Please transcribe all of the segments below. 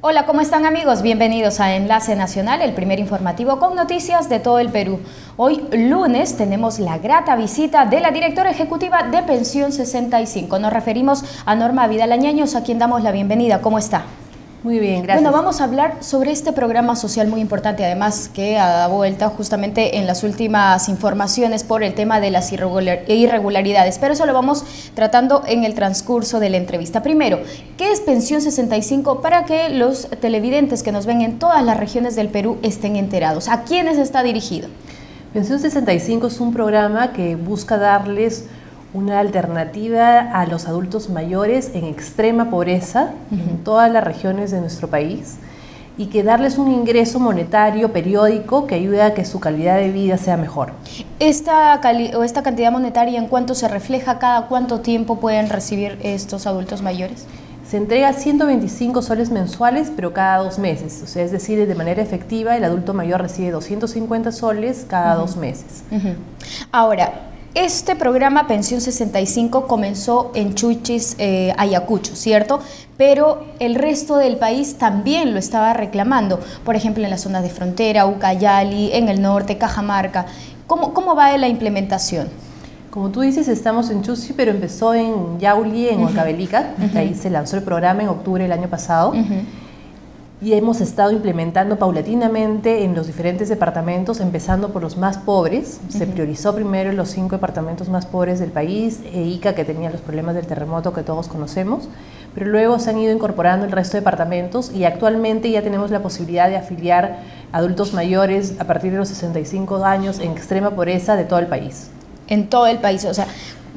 Hola, ¿cómo están amigos? Bienvenidos a Enlace Nacional, el primer informativo con noticias de todo el Perú. Hoy lunes tenemos la grata visita de la directora ejecutiva de Pensión 65. Nos referimos a Norma Vidal Añaños, a quien damos la bienvenida. ¿Cómo está? Muy bien, gracias. Bueno, vamos a hablar sobre este programa social muy importante, además que ha dado vuelta justamente en las últimas informaciones por el tema de las irregularidades, pero eso lo vamos tratando en el transcurso de la entrevista. Primero, ¿qué es Pensión 65? Para que los televidentes que nos ven en todas las regiones del Perú estén enterados. ¿A quiénes está dirigido? Pensión 65 es un programa que busca darles una alternativa a los adultos mayores en extrema pobreza en todas las regiones de nuestro país y que darles un ingreso monetario periódico que ayude a que su calidad de vida sea mejor. ¿Esta cantidad monetaria en cuánto se refleja? ¿Cada cuánto tiempo pueden recibir estos adultos mayores? Se entrega 125 soles mensuales, pero cada 2 meses. O sea, es decir, de manera efectiva el adulto mayor recibe 250 soles cada 2 meses. Ahora, este programa Pensión 65 comenzó en Chuchis, Ayacucho, ¿cierto? Pero el resto del país también lo estaba reclamando, por ejemplo en las zonas de frontera, Ucayali, en el norte, Cajamarca. ¿Cómo va la implementación? Como tú dices, estamos en Chuchi, pero empezó en Yauli, en Huancavelica, ahí se lanzó el programa en octubre del año pasado. Y hemos estado implementando paulatinamente en los diferentes departamentos, empezando por los más pobres. Se priorizó primero los 5 departamentos más pobres del país, Ica, que tenía los problemas del terremoto que todos conocemos, pero luego se han ido incorporando el resto de departamentos y actualmente ya tenemos la posibilidad de afiliar adultos mayores a partir de los 65 años en extrema pobreza de todo el país. En todo el país, o sea,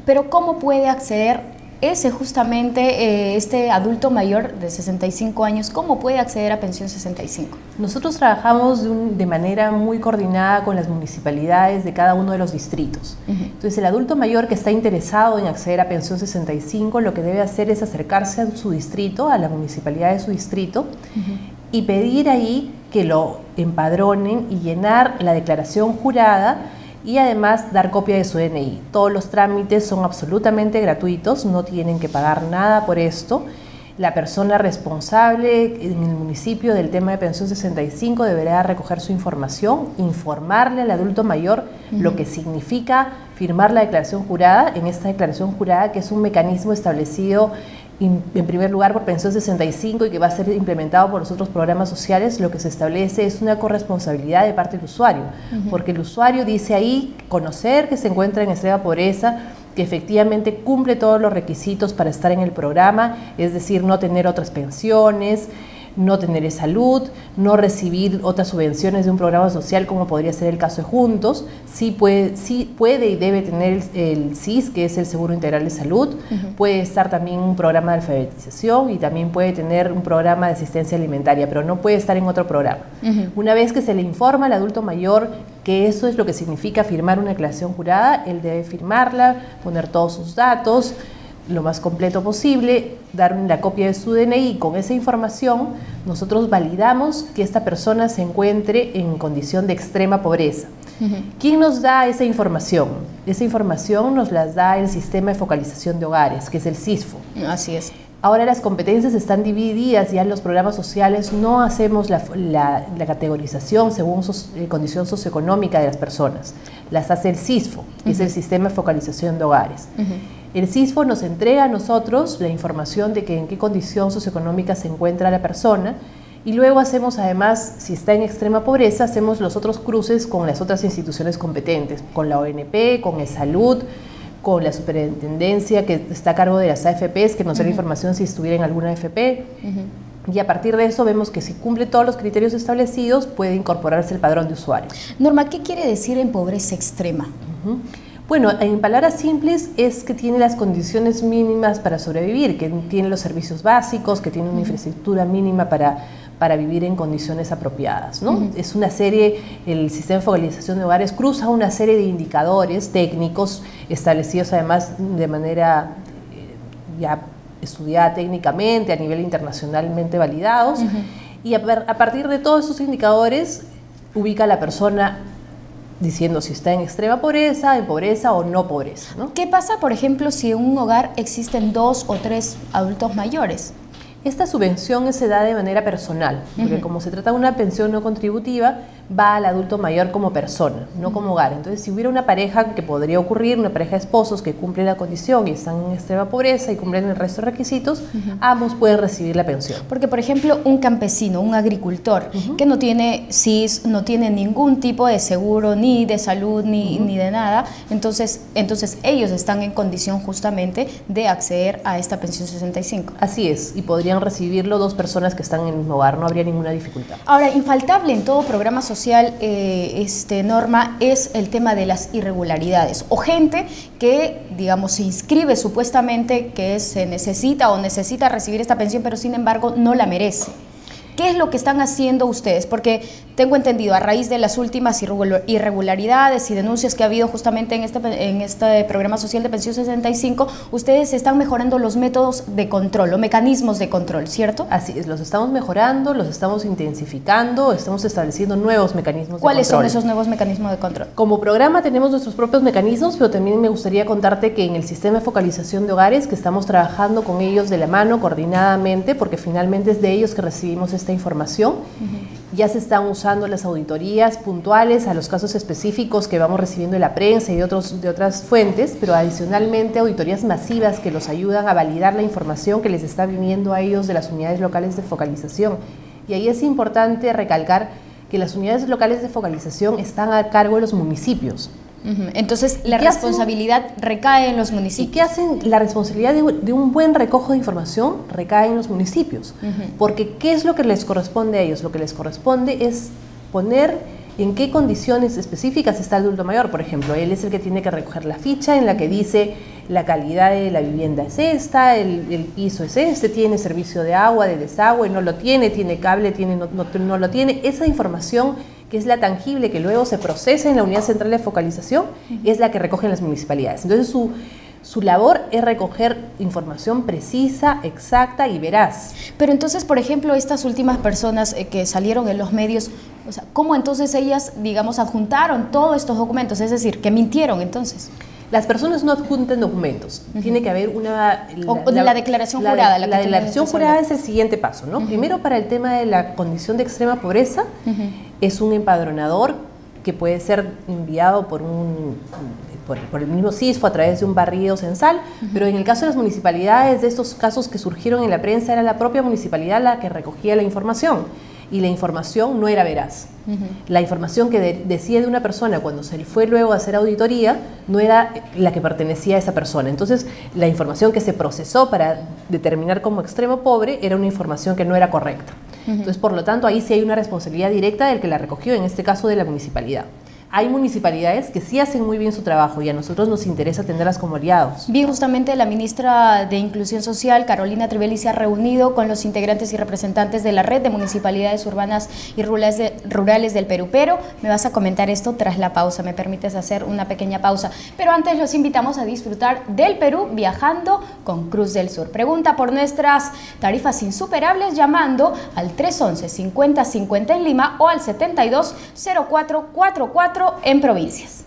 pero ¿cómo puede acceder este adulto mayor de 65 años, cómo puede acceder a Pensión 65? Nosotros trabajamos de manera muy coordinada con las municipalidades de cada uno de los distritos. Entonces, el adulto mayor que está interesado en acceder a Pensión 65, lo que debe hacer es acercarse a su distrito, a la municipalidad de su distrito, y pedir ahí que lo empadronen y llenar la declaración jurada, y además dar copia de su DNI. Todos los trámites son absolutamente gratuitos, no tienen que pagar nada por esto. La persona responsable en el municipio del tema de Pensión 65 deberá recoger su información, informarle al adulto mayor lo que significa firmar la declaración jurada. En esta declaración jurada, que es un mecanismo establecido en primer lugar por Pensión 65 y que va a ser implementado por los otros programas sociales, lo que se establece es una corresponsabilidad de parte del usuario, porque el usuario dice ahí conocer que se encuentra en extrema pobreza, que efectivamente cumple todos los requisitos para estar en el programa, es decir, no tener otras pensiones, no tener salud, no recibir otras subvenciones de un programa social como podría ser el caso de Juntos. Sí puede y debe tener el SIS, que es el Seguro Integral de Salud, puede estar también un programa de alfabetización y también puede tener un programa de asistencia alimentaria, pero no puede estar en otro programa. Una vez que se le informa al adulto mayor que eso es lo que significa firmar una declaración jurada, él debe firmarla, poner todos sus datos, lo más completo posible, dar la copia de su DNI y con esa información nosotros validamos que esta persona se encuentre en condición de extrema pobreza. ¿Quién nos da esa información? Esa información nos la da el Sistema de Focalización de Hogares, que es el SISFO. Así es. Ahora las competencias están divididas, ya en los programas sociales no hacemos la categorización según condición socioeconómica de las personas, las hace el SISFO, que es el Sistema de Focalización de Hogares. El SISFO nos entrega a nosotros la información de que en qué condición socioeconómica se encuentra la persona y luego hacemos además, si está en extrema pobreza, hacemos los otros cruces con las otras instituciones competentes, con la ONP, con el Salud, con la superintendencia que está a cargo de las AFPs, que nos da la información si estuviera en alguna AFP. Y a partir de eso vemos que si cumple todos los criterios establecidos, puede incorporarse el padrón de usuario. Norma, ¿qué quiere decir en pobreza extrema? Bueno, en palabras simples es que tiene las condiciones mínimas para sobrevivir, que tiene los servicios básicos, que tiene una infraestructura mínima para vivir en condiciones apropiadas, ¿no? Es una serie, el Sistema de Focalización de Hogares cruza una serie de indicadores técnicos establecidos además de manera ya estudiada técnicamente, a nivel internacionalmente validados, y a partir de todos esos indicadores ubica a la persona diciendo si está en extrema pobreza, en pobreza o no pobreza, ¿no? ¿Qué pasa, por ejemplo, si en un hogar existen 2 o 3 adultos mayores? Esta subvención se da de manera personal, porque como se trata de una pensión no contributiva, va al adulto mayor como persona, no como hogar. Entonces, si hubiera una pareja, que podría ocurrir, una pareja de esposos que cumple la condición y están en extrema pobreza y cumplen el resto de requisitos, ambos pueden recibir la pensión. Porque, por ejemplo, un campesino, un agricultor, que no tiene SIS, no tiene ningún tipo de seguro, ni de salud, ni de nada, entonces ellos están en condición justamente de acceder a esta pensión 65. Así es, y podrían recibirlo dos personas que están en el mismo hogar, no habría ninguna dificultad. Ahora, infaltable en todo programa social, Norma, es el tema de las irregularidades o gente que, digamos, se inscribe supuestamente que se necesita recibir esta pensión, pero sin embargo no la merece. ¿Qué es lo que están haciendo ustedes? Porque tengo entendido, a raíz de las últimas irregularidades y denuncias que ha habido justamente en este programa social de pensión 65, ustedes están mejorando los métodos de control o mecanismos de control, ¿cierto? Así es, los estamos mejorando, los estamos intensificando, estamos estableciendo nuevos mecanismos de control. ¿Cuáles son esos nuevos mecanismos de control? Como programa tenemos nuestros propios mecanismos, pero también me gustaría contarte que en el sistema de focalización de hogares, que estamos trabajando con ellos de la mano, coordinadamente, porque finalmente es de ellos que recibimos esta información. Ya se están usando las auditorías puntuales a los casos específicos que vamos recibiendo de la prensa y de otras fuentes, pero adicionalmente auditorías masivas que los ayudan a validar la información que les está viniendo a ellos de las unidades locales de focalización. Y ahí es importante recalcar que las unidades locales de focalización están a cargo de los municipios. Entonces, la responsabilidad recae en los municipios. ¿Y qué hacen? La responsabilidad de un buen recojo de información recae en los municipios. Porque ¿qué es lo que les corresponde a ellos? Lo que les corresponde es poner en qué condiciones específicas está el adulto mayor. Por ejemplo, él es el que tiene que recoger la ficha en la que dice la calidad de la vivienda es esta, el piso es este, tiene servicio de agua, de desagüe, no lo tiene, tiene cable, no lo tiene. Esa información, que es la tangible, que luego se procesa en la unidad central de focalización, es la que recogen las municipalidades. Entonces su labor es recoger información precisa, exacta y veraz. Pero entonces, por ejemplo, estas últimas personas que salieron en los medios, o sea, ¿cómo entonces ellas, digamos, adjuntaron todos estos documentos? Es decir, ¿que mintieron entonces? Las personas no adjuntan documentos, tiene que haber una... La declaración jurada. La declaración jurada es el siguiente paso, ¿no? Primero, para el tema de la condición de extrema pobreza, es un empadronador que puede ser enviado por el mismo CISFO a través de un barrido censal, pero en el caso de las municipalidades, de estos casos que surgieron en la prensa, era la propia municipalidad la que recogía la información, y la información no era veraz. La información que decía de una persona cuando se fue luego a hacer auditoría no era la que pertenecía a esa persona. Entonces, la información que se procesó para determinar como extremo pobre era una información que no era correcta. Entonces, por lo tanto, ahí sí hay una responsabilidad directa del que la recogió, en este caso de la municipalidad. Hay municipalidades que sí hacen muy bien su trabajo y a nosotros nos interesa tenerlas como aliados. Bien, justamente la ministra de Inclusión Social, Carolina Trivelli, se ha reunido con los integrantes y representantes de la red de municipalidades urbanas y rurales del Perú. Pero me vas a comentar esto tras la pausa, me permites hacer una pequeña pausa. Pero antes los invitamos a disfrutar del Perú viajando con Cruz del Sur. Pregunta por nuestras tarifas insuperables llamando al 311-5050 en Lima o al 720444 en provincias.